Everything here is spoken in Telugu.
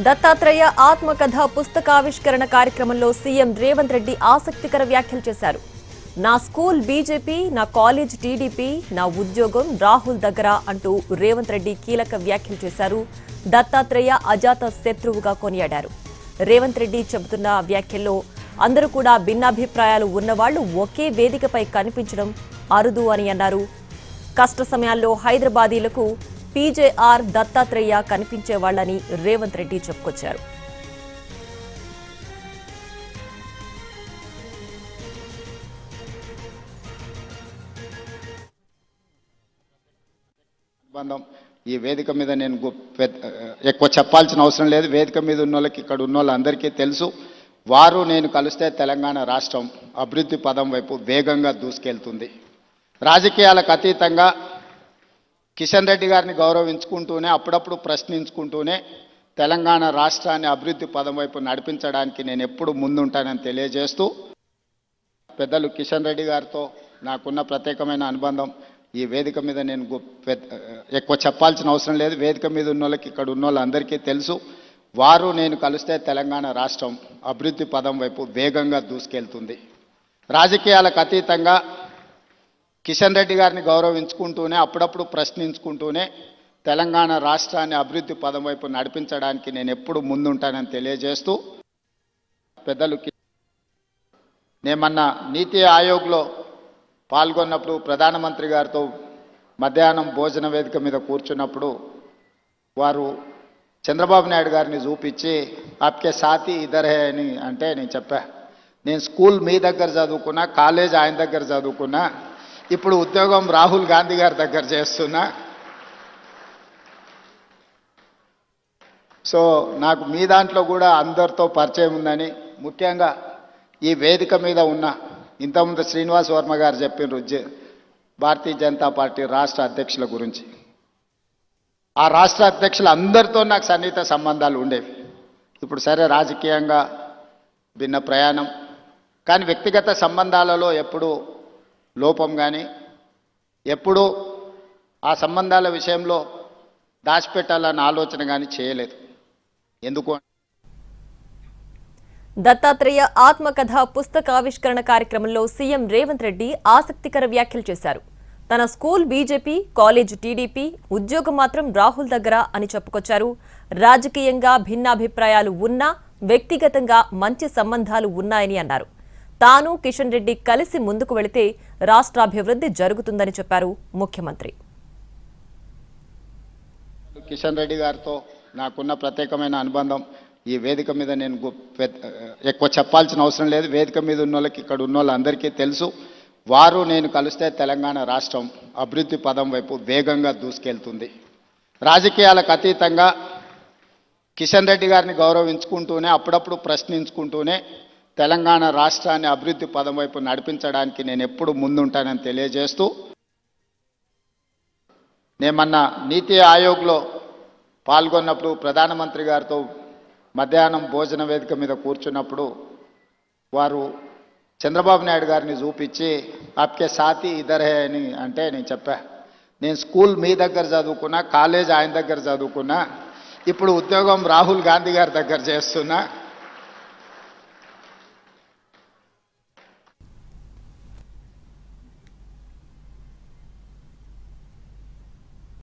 దత్తాత్రేయ ఆత్మకథ పుస్తకావిష్కరణ కార్యక్రమంలో సీఎం రేవంత్ రెడ్డి ఆసక్తికర వ్యాఖ్యలు చేశారు. నా స్కూల్ బీజేపీ, నా కాలేజ్ టీడీపీ, నా ఉద్యోగం రాహుల్ దగ్గర అంటూ రేవంత్ రెడ్డి కీలక వ్యాఖ్యలు చేశారు. దత్తాత్రేయ అజాత శత్రువుగా కొనియాడారు. రేవంత్ రెడ్డి చెబుతున్న వ్యాఖ్యల్లో అందరూ కూడా భిన్నాభిప్రాయాలు ఉన్నవాళ్లు ఒకే వేదికపై కనిపించడం అరుదు అని అన్నారు. కష్ట సమయాల్లో హైదరాబాదీలకు పీజేఆర్ దత్తాత్రేయ కనిపించేవాళ్లని రేవంత్ రెడ్డి చెప్పుకొచ్చారు. ఈ వేదిక మీద నేను ఎక్కువ చెప్పాల్సిన అవసరం లేదు. వేదిక మీద ఉన్న వాళ్ళకి, ఇక్కడ ఉన్న వాళ్ళందరికీ తెలుసు. వారు నేను కలిస్తే తెలంగాణ రాష్ట్రం అభివృద్ధి పదం వైపు వేగంగా దూసుకెళ్తుంది. రాజకీయాలకు అతీతంగా కిషన్ రెడ్డి గారిని గౌరవించుకుంటూనే, అప్పుడప్పుడు ప్రశ్నించుకుంటూనే తెలంగాణ రాష్ట్రాన్ని అభివృద్ధి పదం వైపు నడిపించడానికి నేను ఎప్పుడు ముందుంటానని తెలియజేస్తూ, పెద్దలు కిషన్ రెడ్డి గారితో నాకున్న ప్రత్యేకమైన అనుబంధం ఈ వేదిక మీద నేను ఎక్కువ చెప్పాల్సిన అవసరం లేదు. వేదిక మీద ఉన్న వాళ్ళకి, ఇక్కడ ఉన్న వాళ్ళందరికీ తెలుసు. వారు నేను కలిస్తే తెలంగాణ రాష్ట్రం అభివృద్ధి పదం వైపు వేగంగా దూసుకెళ్తుంది. రాజకీయాలకు అతీతంగా కిషన్ రెడ్డి గారిని గౌరవించుకుంటూనే, అప్పుడప్పుడు ప్రశ్నించుకుంటూనే తెలంగాణ రాష్ట్రాన్ని అభివృద్ధి పదం వైపు నడిపించడానికి నేను ఎప్పుడు ముందుంటానని తెలియజేస్తూ, పెద్దలు నేమన్నా నీతి ఆయోగ్లో పాల్గొన్నప్పుడు ప్రధానమంత్రి గారితో మధ్యాహ్నం భోజన వేదిక మీద కూర్చున్నప్పుడు వారు చంద్రబాబు నాయుడు గారిని చూపించి ఆప్కే సాథీ ఇద్దరే అని అంటే నేను చెప్పా, నేను స్కూల్ మీ దగ్గర చదువుకున్నా, కాలేజ్ ఆయన దగ్గర చదువుకున్నా, ఇప్పుడు ఉద్యోగం రాహుల్ గాంధీ గారి దగ్గర చేస్తున్నా. సో నాకు మీ దాంట్లో కూడా అందరితో పరిచయం ఉందని, ముఖ్యంగా ఈ వేదిక మీద ఉన్న ఇంతకుముందు శ్రీనివాస్ వర్మ గారు చెప్పినారు భారతీయ జనతా పార్టీ రాష్ట్ర అధ్యక్షుల గురించి. ఆ రాష్ట్ర అధ్యక్షులు అందరితో నాకు సన్నిహిత సంబంధాలు ఉండేవి. ఇప్పుడు సరే రాజకీయంగా భిన్న ప్రయాణం, కానీ వ్యక్తిగత సంబంధాలలో ఎప్పుడూ లోపం కానీ, ఎప్పుడూ ఆ సంబంధాల విషయంలో దాచిపెట్టాలన్న ఆలోచన కానీ చేయలేదు. ఎందుకు? దత్తాత్రేయ ఆత్మకథ పుస్తకావిష్కరణ కార్యక్రమంలో సీఎం రేవంత్ రెడ్డి ఆసక్తికర వ్యాఖ్యలు చేశారు. తన స్కూల్ బీజేపీ, కాలేజ్ టీడీపీ, ఉద్యోగం మాత్రం రాహుల్ దగ్గర అని చెప్పుకొచ్చారు. రాజకీయంగా భిన్నాభిప్రాయాలు ఉన్నా వ్యక్తిగతంగా మంచి సంబంధాలు ఉన్నాయని అన్నారు. తాను కిషన్ రెడ్డి కలిసి ముందుకు వెళితే రాష్ట్రాభివృద్ధి జరుగుతుందని చెప్పారు ముఖ్యమంత్రి. కిషన్ రెడ్డి గారితో నాకున్న ప్రత్యేకమైన అనుబంధం ఈ వేదిక మీద నేను ఎక్కువ చెప్పాల్సిన అవసరం లేదు. వేదిక మీద ఉన్న వాళ్ళకి, ఇక్కడ ఉన్న వాళ్ళందరికీ తెలుసు. వారు నేను కలిస్తే తెలంగాణ రాష్ట్రం అభివృద్ధి పదం వైపు వేగంగా దూసుకెళ్తుంది. రాజకీయాలకు అతీతంగా కిషన్ రెడ్డి గారిని గౌరవించుకుంటూనే, అప్పుడప్పుడు ప్రశ్నించుకుంటూనే తెలంగాణ రాష్ట్రాన్ని అభివృద్ధి పదం వైపు నడిపించడానికి నేను ఎప్పుడు ముందుంటానని తెలియజేస్తూ, నేమన్నా నీతి ఆయోగ్లో పాల్గొన్నప్పుడు ప్రధానమంత్రి గారితో మధ్యాహ్నం భోజన వేదిక మీద కూర్చున్నప్పుడు వారు చంద్రబాబు నాయుడు గారిని చూపించి ఆప్కే సాథీ ఇద్దరే అని అంటే నేను చెప్పా, నేను స్కూల్ మీ దగ్గర చదువుకున్నా, కాలేజ్ ఆయన దగ్గర చదువుకున్నా, ఇప్పుడు ఉద్యోగం రాహుల్ గాంధీ గారి దగ్గర చేస్తున్నా.